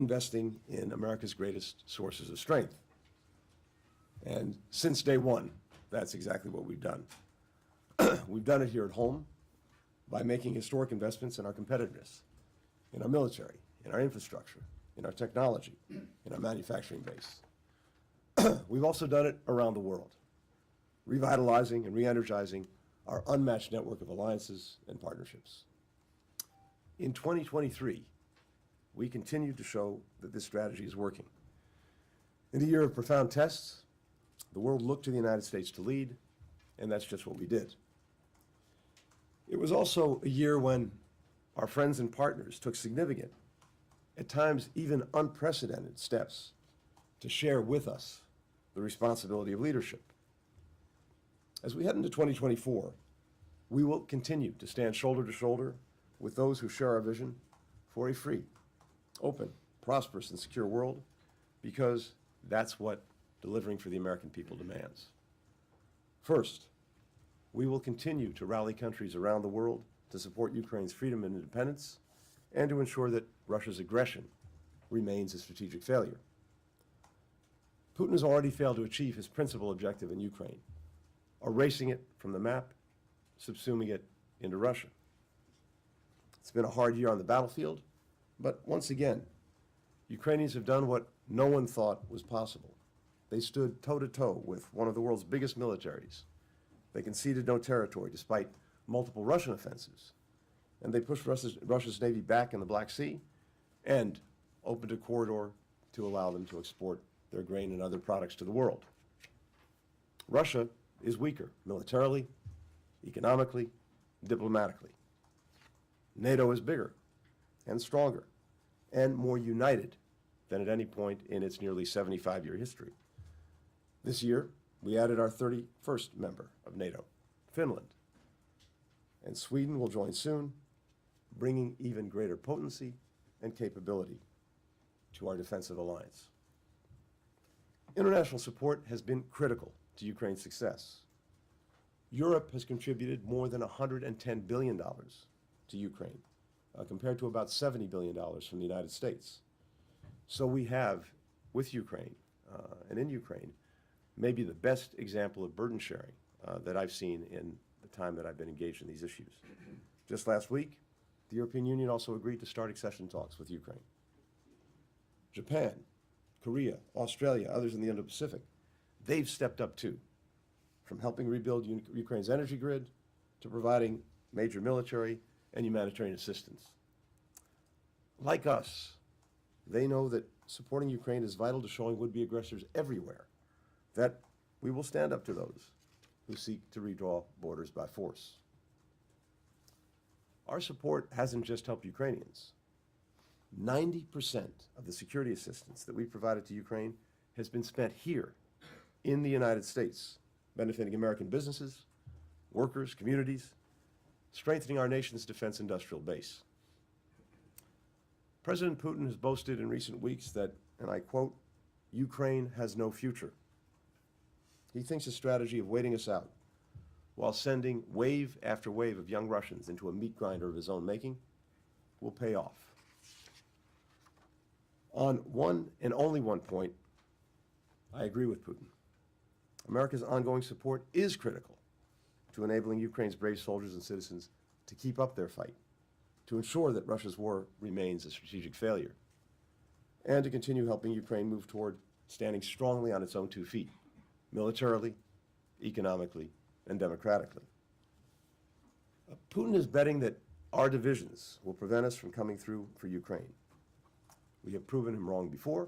investing in America's greatest sources of strength. And since day one, that's exactly what we've done. We've done it here at home by making historic investments in our competitiveness, in our military, in our infrastructure, in our technology, in our manufacturing base. We've also done it around the world, revitalizing and re-energizing our unmatched network of alliances and partnerships. In 2023, we continue to show that this strategy is working. In a year of profound tests, the world looked to the United States to lead, and that's just what we did. It was also a year when our friends and partners took significant, at times even unprecedented steps to share with us the responsibility of leadership. As we head into 2024, we will continue to stand shoulder to shoulder with those who share our vision for a free, open, prosperous, and secure world, because that's what delivering for the American people demands. First, we will continue to rally countries around the world to support Ukraine's freedom and independence and to ensure that Russia's aggression remains a strategic failure. Putin has already failed to achieve his principal objective in Ukraine, erasing it from the map, subsuming it into Russia. It's been a hard year on the battlefield, but once again, Ukrainians have done what no one thought was possible. They stood toe-to-toe with one of the world's biggest militaries. They conceded no territory despite multiple Russian offensives. And they pushed Russia's Navy back in the Black Sea and opened a corridor to allow them to export their grain and other products to the world. Russia is weaker militarily, economically, diplomatically. NATO is bigger and stronger and more united than at any point in its nearly 75-year history. This year, we added our 31st member of NATO, Finland. And Sweden will join soon, bringing even greater potency and capability to our defensive alliance. International support has been critical to Ukraine's success. Europe has contributed more than $110 billion to Ukraine, compared to about $70 billion from the United States. So we have, with Ukraine and in Ukraine, maybe the best example of burden sharing that I've seen in the time that I've been engaged in these issues. Just last week, the European Union also agreed to start accession talks with Ukraine. Japan, Korea, Australia, others in the Indo-Pacific, they've stepped up too, from helping rebuild Ukraine's energy grid to providing major military and humanitarian assistance. Like us, they know that supporting Ukraine is vital to showing would-be aggressors everywhere that we will stand up to those who seek to redraw borders by force. Our support hasn't just helped Ukrainians. 90% of the security assistance that we've provided to Ukraine has been spent here in the United States, benefiting American businesses, workers, communities, strengthening our nation's defense industrial base. President Putin has boasted in recent weeks that, and I quote, Ukraine has no future. He thinks a strategy of waiting us out while sending wave after wave of young Russians into a meat grinder of his own making will pay off. On one and only one point, I agree with Putin. America's ongoing support is critical to enabling Ukraine's brave soldiers and citizens to keep up their fight, to ensure that Russia's war remains a strategic failure, and to continue helping Ukraine move toward standing strongly on its own 2 feet, militarily, economically, and democratically. Putin is betting that our divisions will prevent us from coming through for Ukraine. We have proven him wrong before.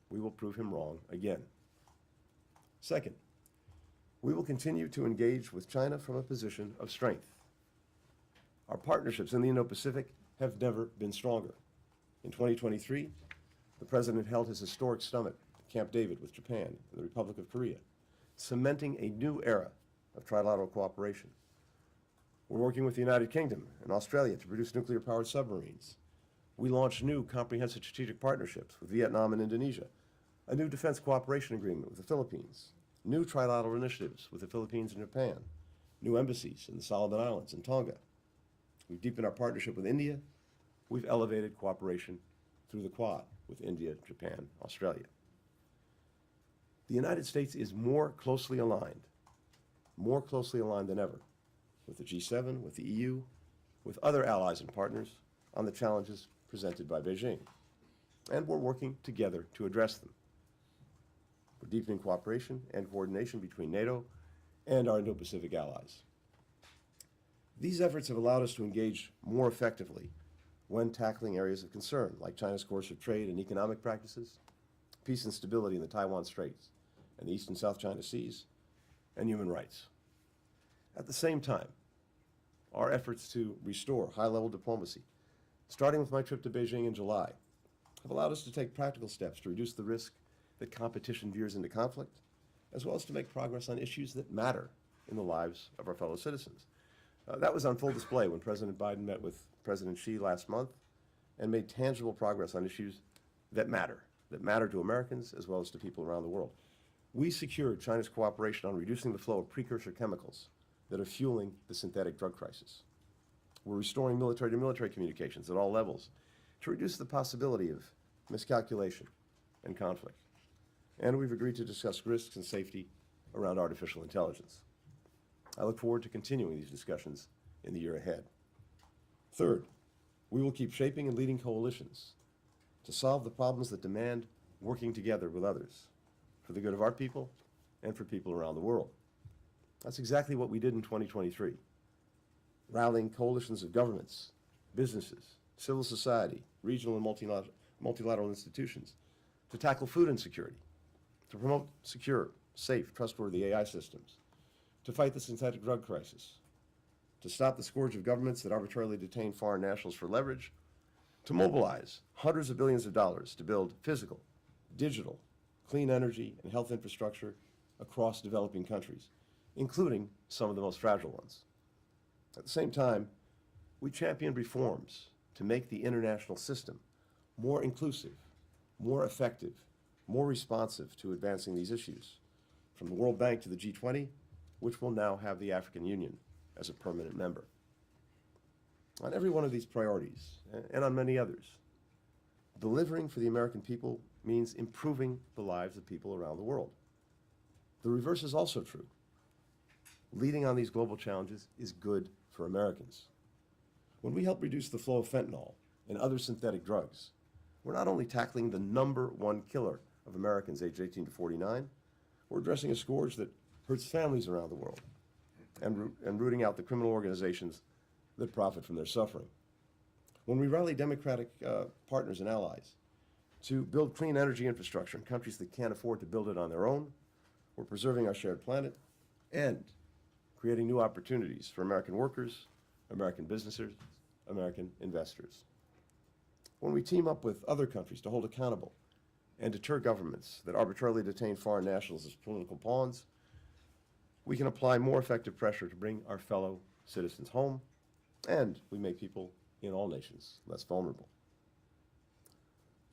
We will prove him wrong again. Second, we will continue to engage with China from a position of strength. Our partnerships in the Indo-Pacific have never been stronger. In 2023, the President held his historic summit at Camp David with Japan and the Republic of Korea, cementing a new era of trilateral cooperation. We're working with the United Kingdom and Australia to produce nuclear-powered submarines. We launched new comprehensive strategic partnerships with Vietnam and Indonesia, a new defense cooperation agreement with the Philippines, new trilateral initiatives with the Philippines and Japan, new embassies in the Solomon Islands and Tonga. We've deepened our partnership with India. We've elevated cooperation through the Quad. with India, Japan, Australia. The United States is more closely aligned than ever with the G7, with the EU, with other allies and partners on the challenges presented by Beijing. And we're working together to address them. We're deepening cooperation and coordination between NATO and our Indo-Pacific allies. These efforts have allowed us to engage more effectively when tackling areas of concern, like China's course of trade and economic practices, peace and stability in the Taiwan Straits and the East and South China Seas, and human rights. At the same time, our efforts to restore high-level diplomacy, starting with my trip to Beijing in July, have allowed us to take practical steps to reduce the risk that competition veers into conflict, as well as to make progress on issues that matter in the lives of our fellow citizens. That was on full display when President Biden met with President Xi last month and made tangible progress on issues that matter to Americans as well as to people around the world. We secured China's cooperation on reducing the flow of precursor chemicals that are fueling the synthetic drug crisis. We're restoring military-to-military communications at all levels to reduce the possibility of miscalculation and conflict. And we've agreed to discuss risks and safety around artificial intelligence. I look forward to continuing these discussions in the year ahead. Third, we will keep shaping and leading coalitions to solve the problems that demand working together with others for the good of our people and for people around the world. That's exactly what we did in 2023, rallying coalitions of governments, businesses, civil society, regional and multilateral institutions to tackle food insecurity, to promote secure, safe, trustworthy AI systems, to fight the synthetic drug crisis, to stop the scourge of governments that arbitrarily detain foreign nationals for leverage, to mobilize hundreds of billions of dollars to build physical, digital, clean energy and health infrastructure across developing countries, including some of the most fragile ones. At the same time, we championed reforms to make the international system more inclusive, more effective, more responsive to advancing these issues, from the World Bank to the G20, which will now have the African Union as a permanent member. On every one of these priorities, and on many others, delivering for the American people means improving the lives of people around the world. The reverse is also true. Leading on these global challenges is good for Americans. When we help reduce the flow of fentanyl and other synthetic drugs, we're not only tackling the #1 killer of Americans aged 18 to 49, we're addressing a scourge that hurts families around the world and rooting out the criminal organizations that profit from their suffering. When we rally democratic partners and allies to build clean energy infrastructure in countries that can't afford to build it on their own, we're preserving our shared planet and creating new opportunities for American workers, American businesses, American investors. When we team up with other countries to hold accountable and deter governments that arbitrarily detain foreign nationals as political pawns, we can apply more effective pressure to bring our fellow citizens home, and we make people in all nations less vulnerable.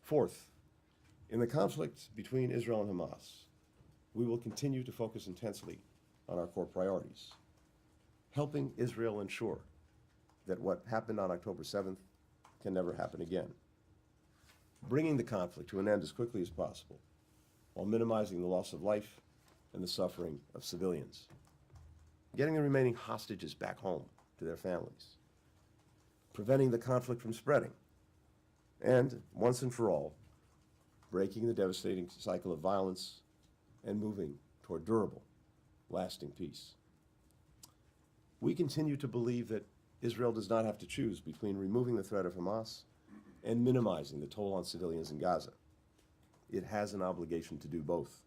Fourth, in the conflict between Israel and Hamas, we will continue to focus intensely on our core priorities, helping Israel ensure that what happened on October 7th can never happen again, bringing the conflict to an end as quickly as possible, while minimizing the loss of life and the suffering of civilians, getting the remaining hostages back home to their families, preventing the conflict from spreading, and, once and for all, breaking the devastating cycle of violence and moving toward durable, lasting peace. We continue to believe that Israel does not have to choose between removing the threat of Hamas and minimizing the toll on civilians in Gaza. It has an obligation to do both,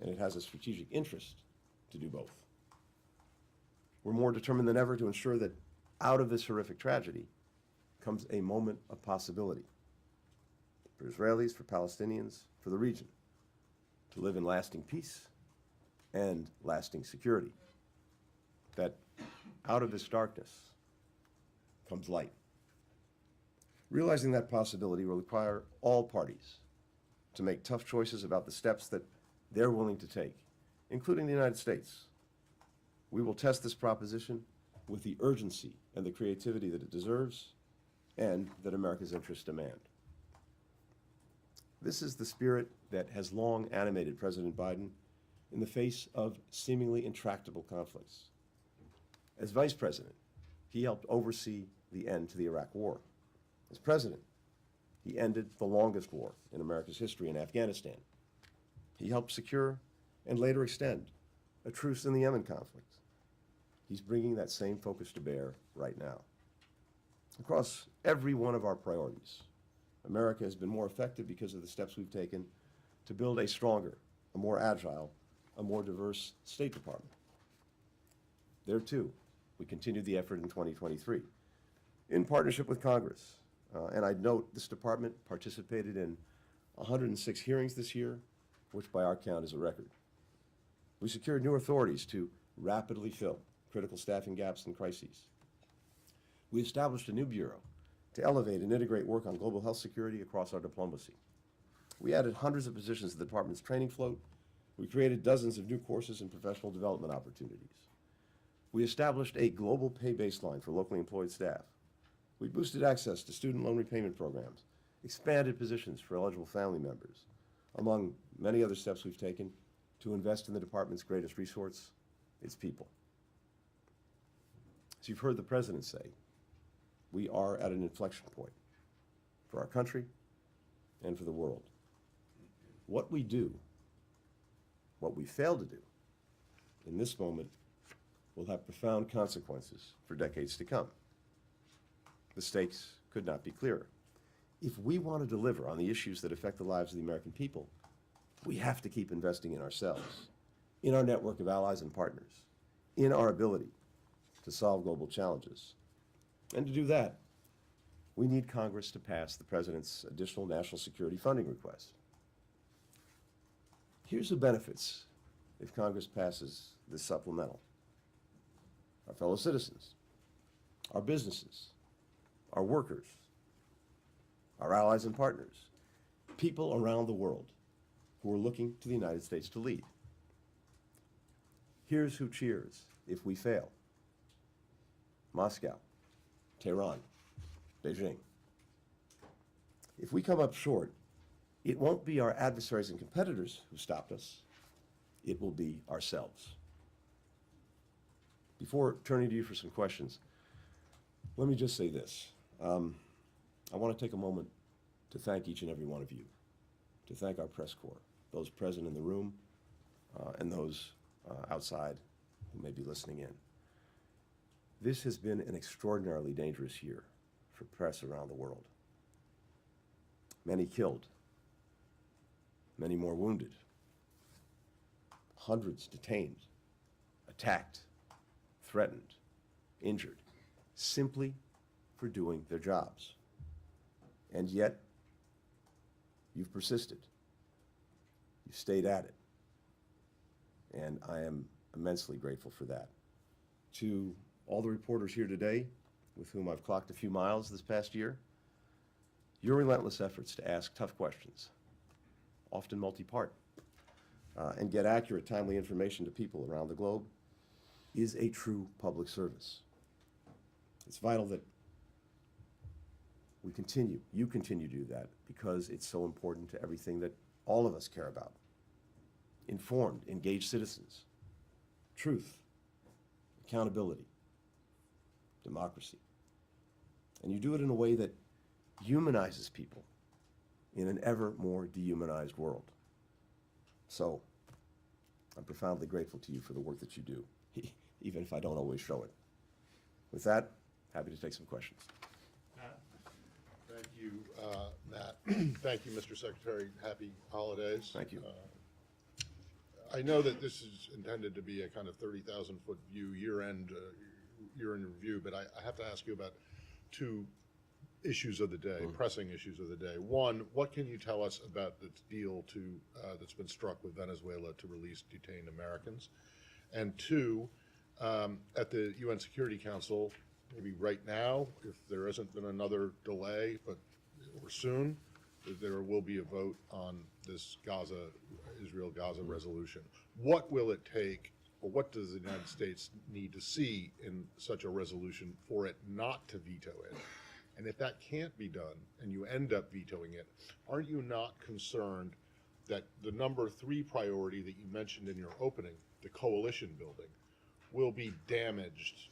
and it has a strategic interest to do both. We're more determined than ever to ensure that out of this horrific tragedy comes a moment of possibility for Israelis, for Palestinians, for the region, to live in lasting peace and lasting security. That out of this darkness comes light. Realizing that possibility will require all parties to make tough choices about the steps that they're willing to take, including the United States. We will test this proposition with the urgency and the creativity that it deserves and that America's interests demand. This is the spirit that has long animated President Biden in the face of seemingly intractable conflicts. As Vice President, he helped oversee the end to the Iraq War. As President, he ended the longest war in America's history in Afghanistan. He helped secure and later extend a truce in the Yemen conflict. He's bringing that same focus to bear right now. Across every one of our priorities, America has been more effective because of the steps we've taken to build a stronger, a more agile, a more diverse State Department. There, too, we continued the effort in 2023 in partnership with Congress. And I'd note this department participated in 106 hearings this year, which by our count is a record. We secured new authorities to rapidly fill critical staffing gaps and crises. We established a new bureau to elevate and integrate work on global health security across our diplomacy. We added hundreds of positions to the department's training float. We created dozens of new courses and professional development opportunities. We established a global pay baseline for locally employed staff. We boosted access to student loan repayment programs, expanded positions for eligible family members, among many other steps we've taken to invest in the department's greatest resource, its people. As you've heard the President say, we are at an inflection point for our country and for the world. What we do, what we fail to do in this moment will have profound consequences for decades to come. The stakes could not be clearer. If we want to deliver on the issues that affect the lives of the American people, we have to keep investing in ourselves, in our network of allies and partners, in our ability to solve global challenges. And to do that, we need Congress to pass the President's additional national security funding request. Here's the benefits if Congress passes this supplemental. Our fellow citizens, our businesses, our workers, our allies and partners, people around the world who are looking to the United States to lead. Here's who cheers if we fail: Moscow, Tehran, Beijing. If we come up short, it won't be our adversaries and competitors who stopped us. It will be ourselves. Before turning to you for some questions, let me just say this. I want to take a moment to thank each and every one of you, to thank our press corps, those present in the room and those outside who may be listening in. This has been an extraordinarily dangerous year for press around the world. Many killed, many more wounded, hundreds detained, attacked, threatened, injured, simply for doing their jobs. And yet, you've persisted. You've stayed at it. And I am immensely grateful for that. To all the reporters here today, with whom I've clocked a few miles this past year, your relentless efforts to ask tough questions, often multi-part, and get accurate, timely information to people around the globe is a true public service. It's vital that you continue to do that, because it's so important to everything that all of us care about. Informed, engaged citizens, truth, accountability, democracy. And you do it in a way that humanizes people in an ever more dehumanized world. So, I'm profoundly grateful to you for the work that you do, even if I don't always show it. With that, happy to take some questions. Thank you, Matt. Thank you, Mr. Secretary. Happy holidays. Thank you. I know that this is intended to be a kind of 30,000-foot view, year-end review, but I have to ask you about two issues of the day, pressing issues of the day. One, what can you tell us about the deal that's been struck with Venezuela to release detained Americans? And two, at the UN Security Council, maybe right now, if there hasn't been another delay, or soon, there will be a vote on this Israel-Gaza resolution. What will it take, or what does the United States need to see in such a resolution for it not to veto it? And if that can't be done and you end up vetoing it, aren't you not concerned that the number 3 priority that you mentioned in your opening, the coalition building, will be damaged,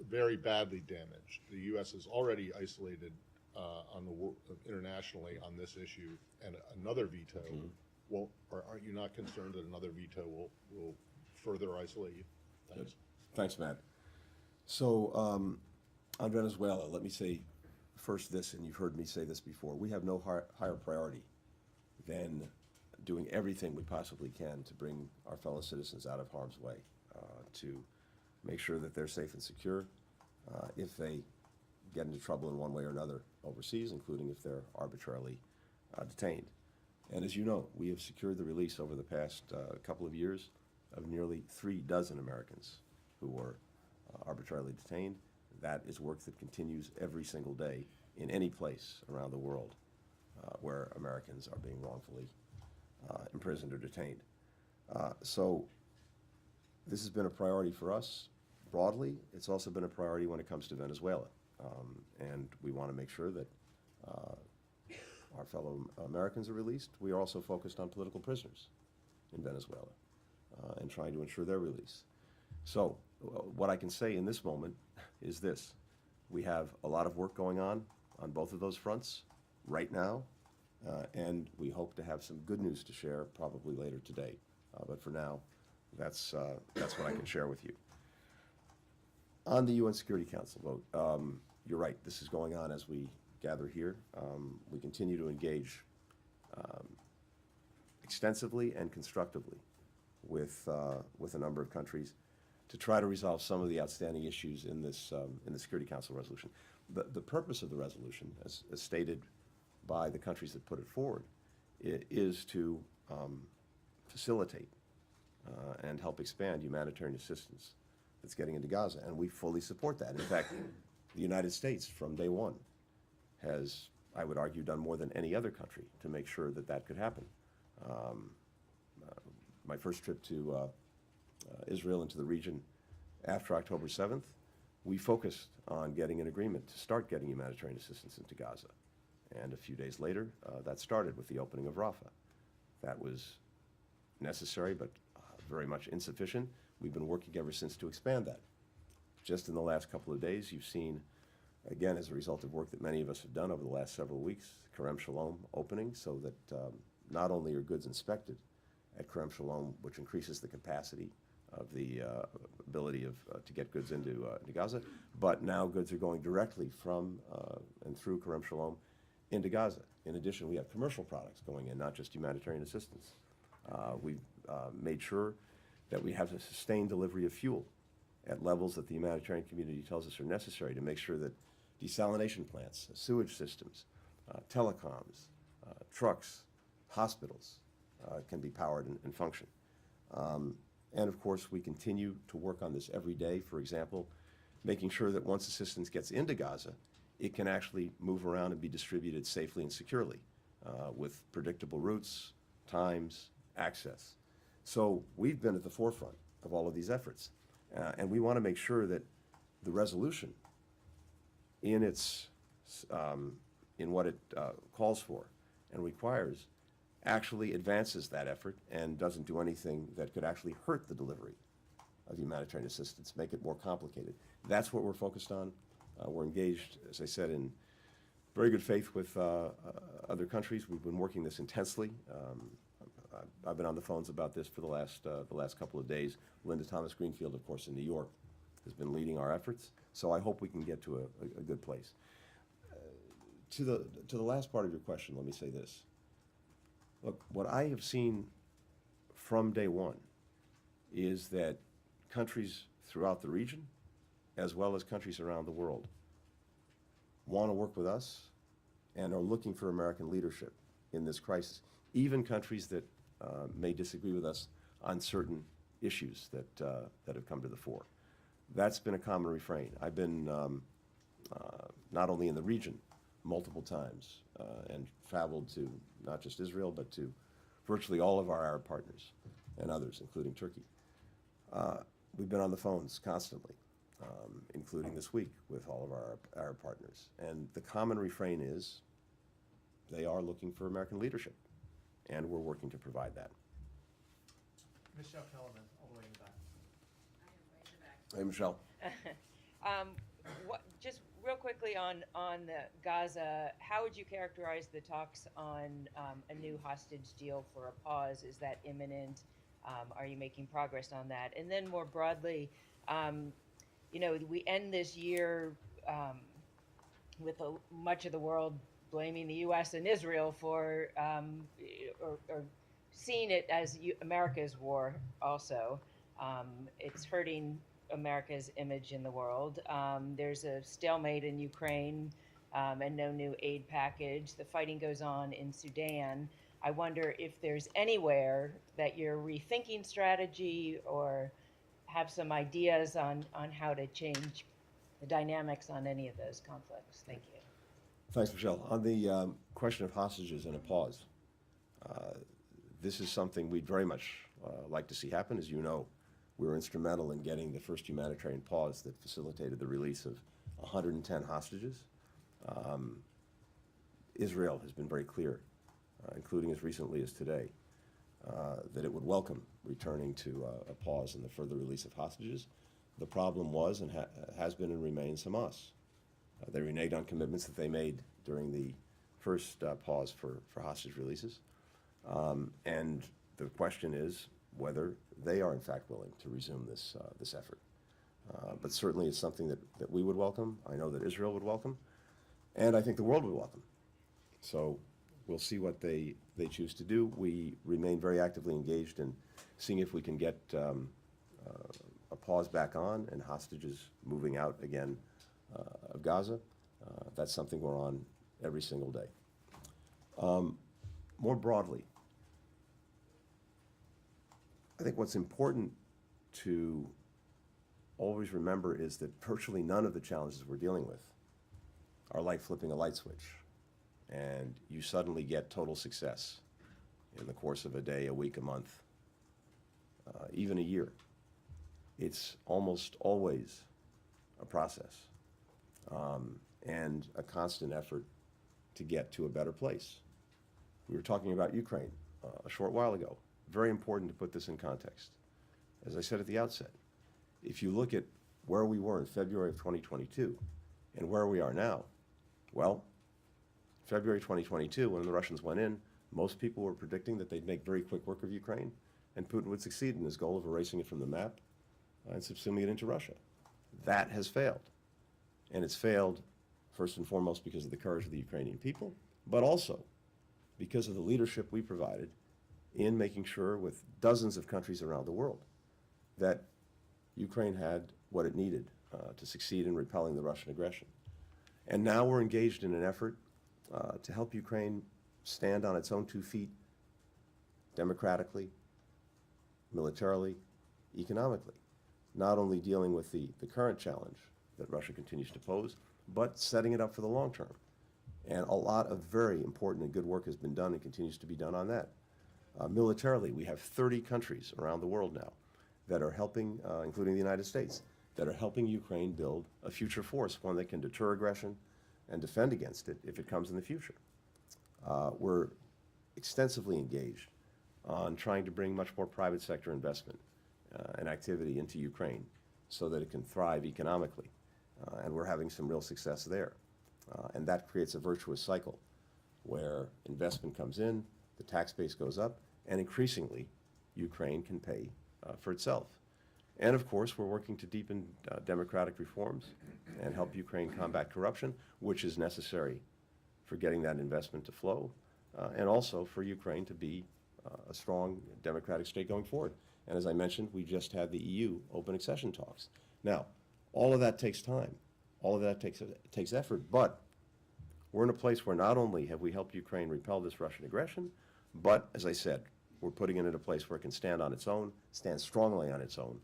very badly damaged? The U.S. is already isolated internationally on this issue, and another veto aren't you not concerned that another veto will further isolate you? Thanks. Thanks, Matt. So on Venezuela, let me say first this, and you've heard me say this before, we have no higher priority than doing everything we possibly can to bring our fellow citizens out of harm's way, to make sure that they're safe and secure if they get into trouble in one way or another overseas, including if they're arbitrarily detained. And as you know, we have secured the release over the past couple of years of nearly 3 dozen Americans who were arbitrarily detained. That is work that continues every single day in any place around the world where Americans are being wrongfully imprisoned or detained. So this has been a priority for us broadly. It's also been a priority when it comes to Venezuela. And we want to make sure that our fellow Americans are released. We are also focused on political prisoners in Venezuela and trying to ensure their release. So what I can say in this moment is this. We have a lot of work going on both of those fronts right now, and we hope to have some good news to share probably later today. But for now, that's what I can share with you. On the UN Security Council vote, you're right, this is going on as we gather here. We continue to engage extensively and constructively with a number of countries to try to resolve some of the outstanding issues in the Security Council resolution. The purpose of the resolution, as stated by the countries that put it forward, is to facilitate and help expand humanitarian assistance that's getting into Gaza, and we fully support that. In fact, the United States, from day one, has, I would argue, done more than any other country to make sure that that could happen. My first trip to Israel and to the region after October 7th, we focused on getting an agreement to start getting humanitarian assistance into Gaza. And a few days later, that started with the opening of Rafah. That was necessary, but very much insufficient. We've been working ever since to expand that. Just in the last couple of days, you've seen, again, as a result of work that many of us have done over the last several weeks, Kerem Shalom opening, so that not only are goods inspected at Kerem Shalom, which increases the capacity of the ability to get goods into Gaza, but now goods are going directly from and through Kerem Shalom into Gaza. In addition, we have commercial products going in, not just humanitarian assistance. We've made sure that we have a sustained delivery of fuel at levels that the humanitarian community tells us are necessary to make sure that desalination plants, sewage systems, telecoms, trucks, hospitals can be powered and function. And of course, we continue to work on this every day. For example, making sure that once assistance gets into Gaza, it can actually move around and be distributed safely and securely with predictable routes, times, access. So we've been at the forefront of all of these efforts. And we want to make sure that the resolution in what it calls for and requires actually advances that effort and doesn't do anything that could actually hurt the delivery of humanitarian assistance, make it more complicated. That's what we're focused on. We're engaged, as I said, in very good faith with other countries. We've been working this intensely. I've been on the phones about this for the last couple of days. Linda Thomas Greenfield, of course, in New York, has been leading our efforts. So I hope we can get to a good place. To the last part of your question, let me say this. Look, what I have seen from day one is that countries throughout the region, as well as countries around the world, want to work with us and are looking for American leadership in this crisis. Even countries that may disagree with us on certain issues that have come to the fore. That's been a common refrain. I've been not only in the region multiple times and traveled to not just Israel, but to virtually all of our Arab partners and others, including Turkey. We've been on the phones constantly. including this week with all of our Arab partners. And the common refrain is they are looking for American leadership, and we're working to provide that. Michelle Kellerman, all the way in the back. Hey, Michelle. Just real quickly on the Gaza, how would you characterize the talks on a new hostage deal for a pause? Is that imminent? Are you making progress on that? And then more broadly, we end this year with much of the world blaming the U.S. and Israel for, or seeing it as America's war also. It's hurting America's image in the world. There's a stalemate in Ukraine and no new aid package. The fighting goes on in Sudan. I wonder if there's anywhere that you're rethinking strategy or have some ideas on how to change the dynamics on any of those conflicts. Thank you. Thanks, Michelle. On the question of hostages and a pause, this is something we'd very much like to see happen. As you know, we were instrumental in getting the first humanitarian pause that facilitated the release of 110 hostages. Israel has been very clear, including as recently as today, that it would welcome returning to a pause in the further release of hostages. The problem was and has been and remains Hamas. They reneged on commitments that they made during the first pause for hostage releases. And the question is whether they are in fact willing to resume this effort. But certainly it's something that we would welcome. I know that Israel would welcome, and I think the world would welcome. So we'll see what they choose to do. We remain very actively engaged in seeing if we can get a pause back on and hostages moving out again of Gaza. That's something we're on every single day. More broadly, I think what's important to always remember is that virtually none of the challenges we're dealing with are like flipping a light switch and you suddenly get total success in the course of a day, a week, a month, even a year. It's almost always a process and a constant effort to get to a better place. We were talking about Ukraine a short while ago. Very important to put this in context. As I said at the outset, if you look at where we were in February of 2022 and where we are now, well, February 2022, when the Russians went in, most people were predicting that they'd make very quick work of Ukraine and Putin would succeed in his goal of erasing it from the map and subsuming it into Russia. That has failed. And it's failed first and foremost because of the courage of the Ukrainian people, but also because of the leadership we provided in making sure with dozens of countries around the world that Ukraine had what it needed to succeed in repelling the Russian aggression. And now we're engaged in an effort to help Ukraine stand on its own 2 feet democratically, militarily, economically, not only dealing with the current challenge that Russia continues to pose, but setting it up for the long term. And a lot of very important and good work has been done and continues to be done on that. Militarily, we have 30 countries around the world now that are helping, including the United States, that are helping Ukraine build a future force, one that can deter aggression and defend against it if it comes in the future. We're extensively engaged on trying to bring much more private sector investment and activity into Ukraine so that it can thrive economically. And we're having some real success there. And that creates a virtuous cycle where investment comes in, the tax base goes up, and increasingly Ukraine can pay for itself. And of course, we're working to deepen democratic reforms and help Ukraine combat corruption, which is necessary for getting that investment to flow, and also for Ukraine to be a strong democratic state going forward. And as I mentioned, we just had the EU open accession talks. Now, all of that takes time. All of that takes effort, but we're in a place where not only have we helped Ukraine repel this Russian aggression, but as I said, we're putting it in a place where it can stand on its own, stand strongly on its own,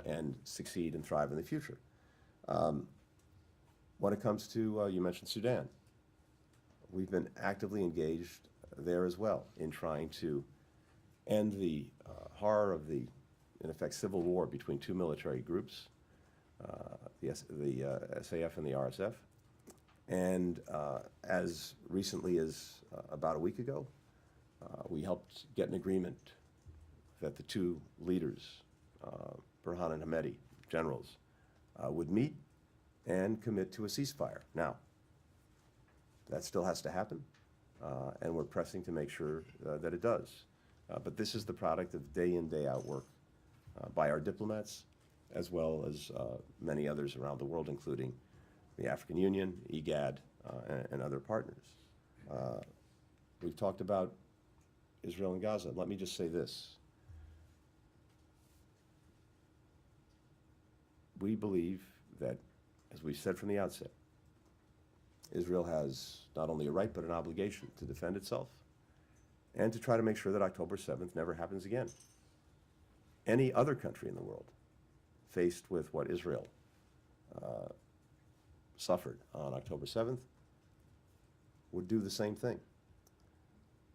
and succeed and thrive in the future. When it comes to, you mentioned Sudan, we've been actively engaged there as well in trying to end the horror of the, in effect, civil war between 2 military groups the SAF and the RSF. And as recently as about a week ago, we helped get an agreement that the two leaders, Burhan and Hamedi, generals, would meet and commit to a ceasefire. Now, that still has to happen, and we're pressing to make sure that it does. But this is the product of day in, day out work by our diplomats, as well as many others around the world, including the African Union, IGAD, and other partners. We've talked about Israel and Gaza. Let me just say this. We believe that, as we've said from the outset, Israel has not only a right but an obligation to defend itself and to try to make sure that October 7th never happens again. Any other country in the world faced with what Israel suffered on October 7th would do the same thing.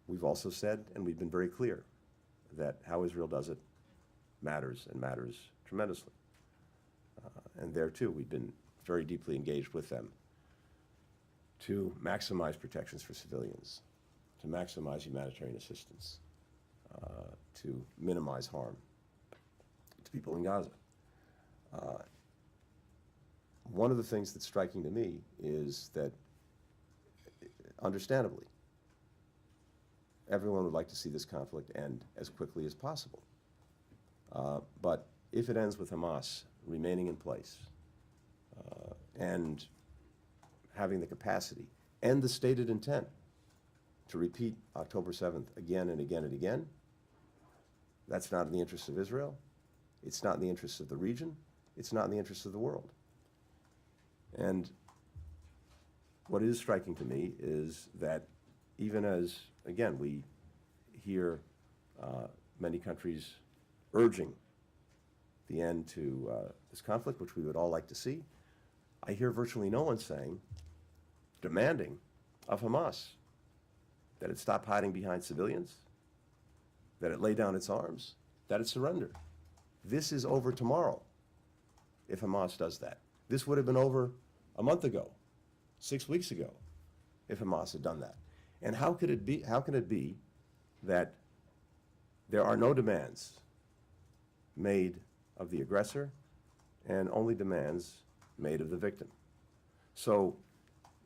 We've also said, and we've been very clear, that how Israel does it matters, and matters tremendously. And there too, we've been very deeply engaged with them to maximize protections for civilians, to maximize humanitarian assistance, to minimize harm to people in Gaza. One of the things that's striking to me is that, understandably, everyone would like to see this conflict end as quickly as possible. But if it ends with Hamas remaining in place and having the capacity and the stated intent to repeat October 7th again and again and again, that's not in the interests of Israel. It's not in the interests of the region. It's not in the interests of the world. And what is striking to me is that even as, again, we hear many countries urging the end to this conflict, which we would all like to see, I hear virtually no one saying, demanding of Hamas that it stop hiding behind civilians, that it lay down its arms, that it surrender. This is over tomorrow if Hamas does that. This would have been over a month ago, 6 weeks ago, if Hamas had done that. And how can it be that there are no demands made of the aggressor and only demands made of the victim? So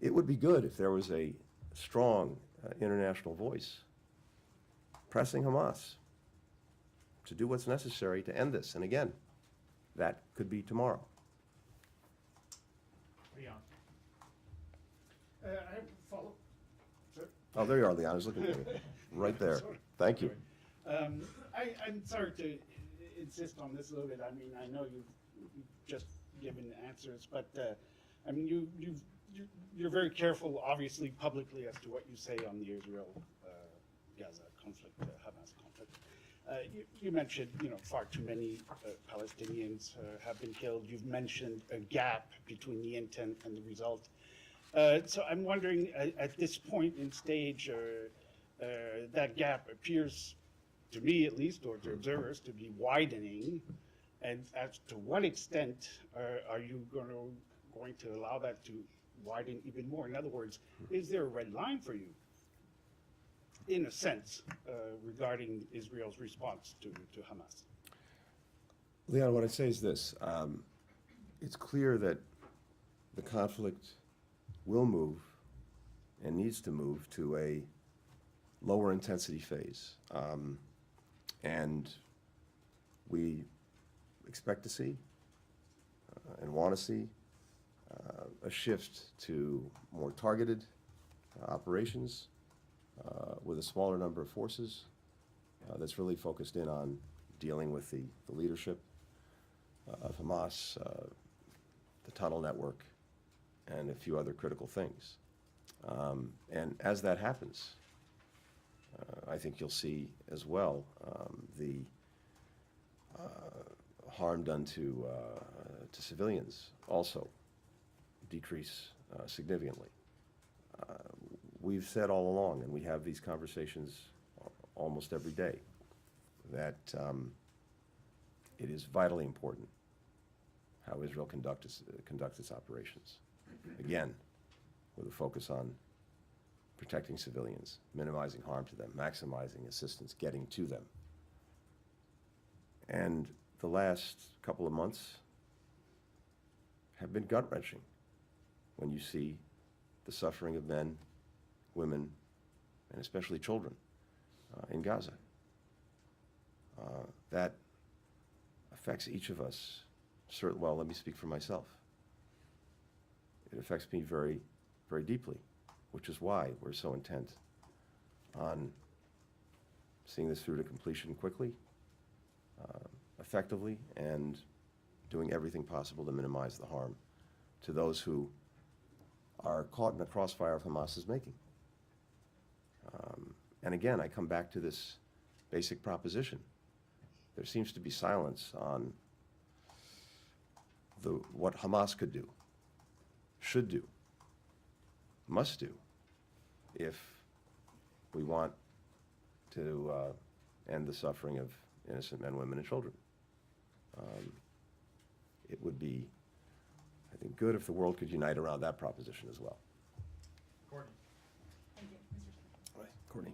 it would be good if there was a strong international voice pressing Hamas to do what's necessary to end this. And again, that could be tomorrow. Leon. I have a follow. Sorry. Oh, there you are, Leon. I was looking for you. Right there. Sorry. Thank you. I'm sorry to insist on this a little bit. I mean, I know you've just given answers, but I mean, you're very careful, obviously, publicly as to what you say on the Israel-Gaza conflict, Hamas conflict. You mentioned, far too many Palestinians have been killed. You've mentioned a gap between the intent and the result. So I'm wondering, at this point in stage, that gap appears, to me at least, or to observers, to be widening. And as to what extent are you going to allow that to widen even more? In other words, is there a red line for you, in a sense, regarding Israel's response to Hamas? Leon, what I'd say is this. It's clear that the conflict will move and needs to move to a lower intensity phase. And we expect to see and want to see a shift to more targeted operations with a smaller number of forces that's really focused in on dealing with the leadership of Hamas, the tunnel network, and a few other critical things. And as that happens, I think you'll see as well the harm done to civilians also decrease significantly. We've said all along, and we have these conversations almost every day, that it is vitally important how Israel conducts its operations. Again, with a focus on protecting civilians, minimizing harm to them, maximizing assistance, getting to them. And the last couple of months have been gut-wrenching when you see the suffering of men, women, and especially children in Gaza. That affects each of us. Well, let me speak for myself. It affects me very, very deeply, which is why we're so intent on seeing this through to completion quickly, effectively, and doing everything possible to minimize the harm to those who are caught in the crossfire of Hamas's making. And again, I come back to this basic proposition. There seems to be silence on what Hamas could do, should do, must do, if we want to end the suffering of innocent men, women, and children. It would be, I think, good if the world could unite around that proposition as well. Courtney. Thank you, Mr. Speaker. All right, Courtney.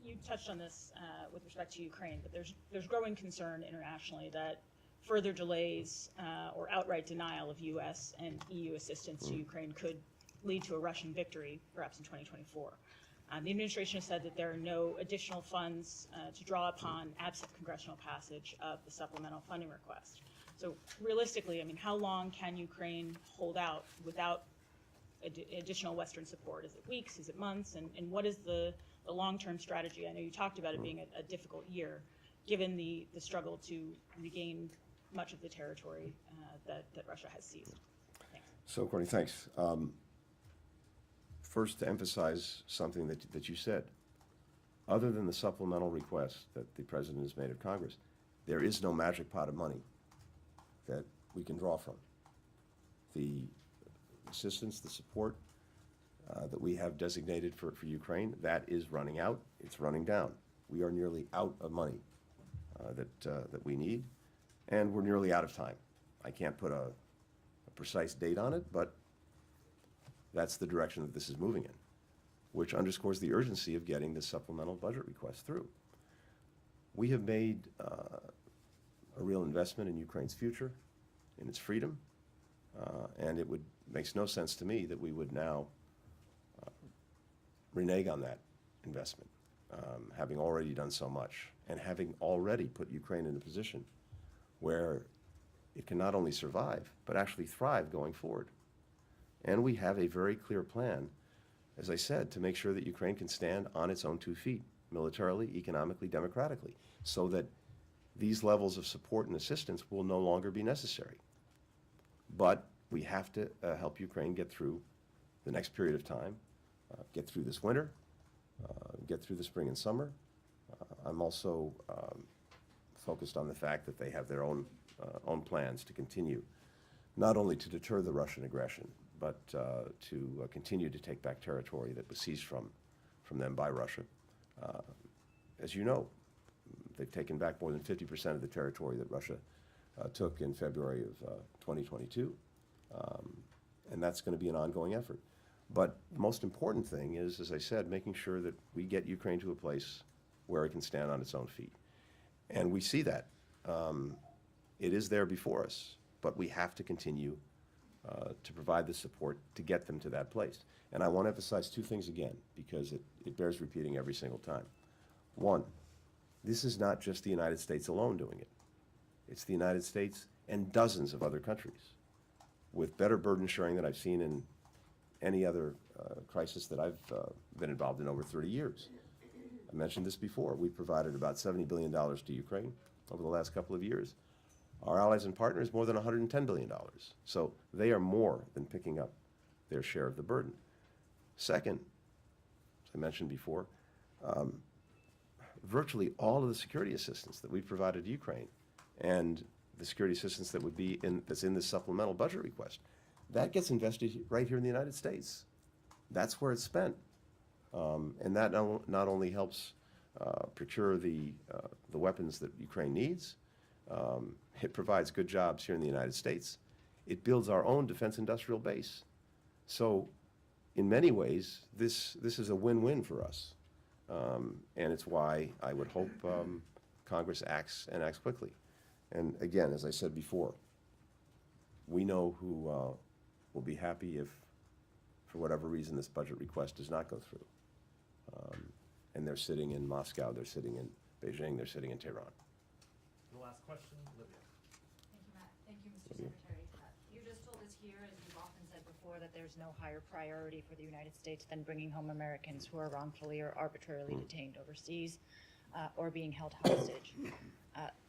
You touched on this with respect to Ukraine, but there's growing concern internationally that further delays or outright denial of U.S. and EU assistance to Ukraine could lead to a Russian victory, perhaps in 2024. The administration has said that there are no additional funds to draw upon absent congressional passage of the supplemental funding request. So realistically, I mean, how long can Ukraine hold out without additional Western support? Is it weeks? Is it months? And what is the long-term strategy? I know you talked about it being a difficult year, given the struggle to regain much of the territory that Russia has seized. Thanks. So, Courtney, thanks. First, to emphasize something that you said. Other than the supplemental request that the President has made of Congress, there is no magic pot of money that we can draw from. The assistance, the support that we have designated for Ukraine, that is running out. It's running down. We are nearly out of money that we need, and we're nearly out of time. I can't put a precise date on it, but that's the direction that this is moving in, which underscores the urgency of getting this supplemental budget request through. We have made a real investment in Ukraine's future, in its freedom, and makes no sense to me that we would now renege on that investment, having already done so much, and having already put Ukraine in a position where it can not only survive, but actually thrive going forward. And we have a very clear plan, as I said, to make sure that Ukraine can stand on its own 2 feet, militarily, economically, democratically, so that these levels of support and assistance will no longer be necessary. But we have to help Ukraine get through the next period of time, get through this winter, get through the spring and summer. I'm also focused on the fact that they have their own plans to continue, not only to deter the Russian aggression, but to continue to take back territory that was seized from them by Russia. As you know, they've taken back more than 50% of the territory that Russia took in February of 2022, and that's going to be an ongoing effort. But the most important thing is, as I said, making sure that we get Ukraine to a place where it can stand on its own feet. And we see that. It is there before us, but we have to continue to provide the support to get them to that place. And I want to emphasize 2 things again, because it bears repeating every single time. One, this is not just the United States alone doing it. It's the United States and dozens of other countries with better burden sharing than I've seen in any other crisis that I've been involved in over 30 years. I mentioned this before. We've provided about $70 billion to Ukraine over the last couple of years. Our allies and partners, more than $110 billion. So they are more than picking up their share of the burden. Second, as I mentioned before, virtually all of the security assistance that we've provided to Ukraine and the security assistance that would be that's in this supplemental budget request, that gets invested right here in the United States. That's where it's spent. And that not only helps procure the weapons that Ukraine needs, it provides good jobs here in the United States, it builds our own defense industrial base. So in many ways, this is a win-win for us. And it's why I would hope Congress acts quickly. And again, as I said before, we know who will be happy if, for whatever reason, this budget request does not go through. And they're sitting in Moscow, they're sitting in Beijing, they're sitting in Tehran. The last question, Olivia. Thank you, Matt. Thank you, Mr. Secretary. You just told us here, as you've often said before, that there's no higher priority for the United States than bringing home Americans who are wrongfully or arbitrarily detained overseas or being held hostage.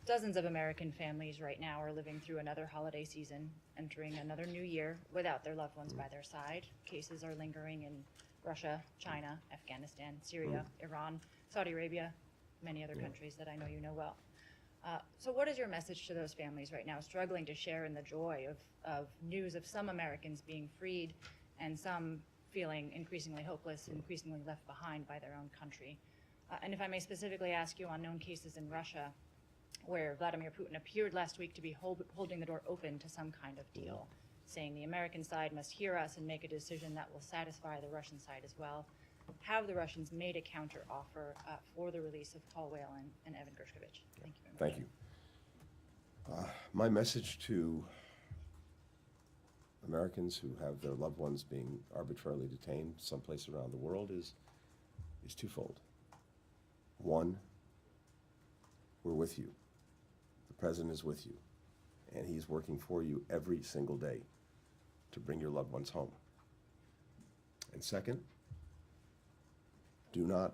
Dozens of American families right now are living through another holiday season, entering another new year without their loved ones by their side. Cases are lingering in Russia, China, Afghanistan, Syria, Iran, Saudi Arabia, many other countries that I know you know well. So what is your message to those families right now struggling to share in the joy of news of some Americans being freed and some feeling increasingly hopeless and increasingly left behind by their own country? And if I may specifically ask you on known cases in Russia, where Vladimir Putin appeared last week to be holding the door open to some kind of deal, saying the American side must hear us and make a decision that will satisfy the Russian side as well. Have the Russians made a counteroffer for the release of Paul Whelan and Evan Gershkovich? Thank you very much. Thank you. My message to Americans who have their loved ones being arbitrarily detained someplace around the world is twofold. One, we're with you. The President is with you, and he's working for you every single day to bring your loved ones home. And second, do not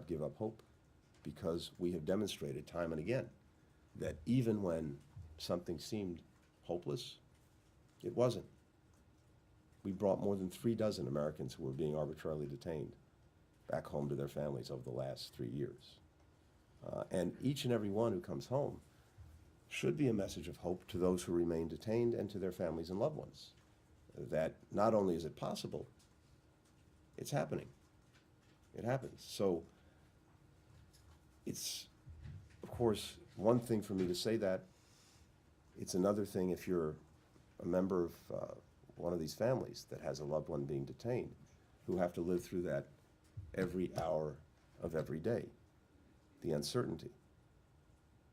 give up hope, because we have demonstrated time and again that even when something seemed hopeless, it wasn't. We brought more than 36 Americans who were being arbitrarily detained back home to their families over the last 3 years. And each and every one who comes home should be a message of hope to those who remain detained and to their families and loved ones. That not only is it possible, it's happening. It happens. So it's, of course, one thing for me to say that. It's another thing if you're a member of one of these families that has a loved one being detained, who have to live through that every hour of every day. The uncertainty,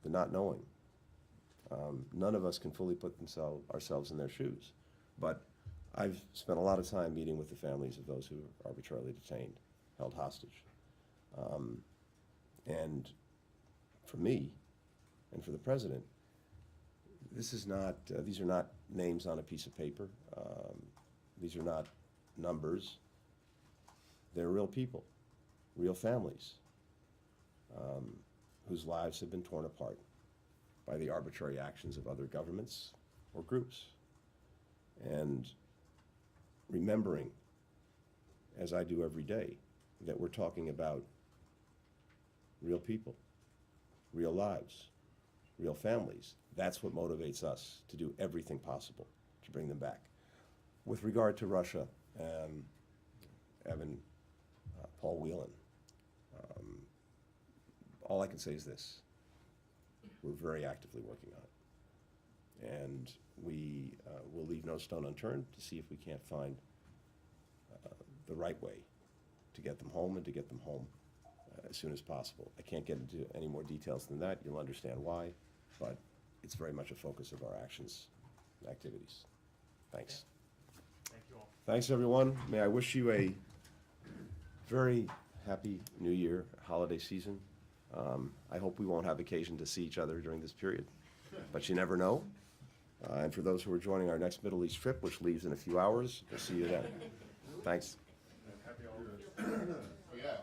the not knowing. None of us can fully put ourselves in their shoes. But I've spent a lot of time meeting with the families of those who are arbitrarily detained, held hostage. And for me, and for the President, these are not names on a piece of paper. These are not numbers. They're real people, real families, whose lives have been torn apart by the arbitrary actions of other governments or groups. And remembering, as I do every day, that we're talking about real people, real lives, real families. That's what motivates us to do everything possible to bring them back. With regard to Russia, Evan, Paul Whelan, all I can say is this: we're very actively working on it. And we will leave no stone unturned to see if we can't find the right way to get them home and to get them home as soon as possible. I can't get into any more details than that. You'll understand why, but it's very much a focus of our actions and activities. Thanks. Thank you all. Thanks, everyone. May I wish you a very happy New Year, holiday season. I hope we won't have occasion to see each other during this period, but you never know. And for those who are joining our next Middle East trip, which leaves in a few hours, we'll see you then. Thanks. Oh, yeah.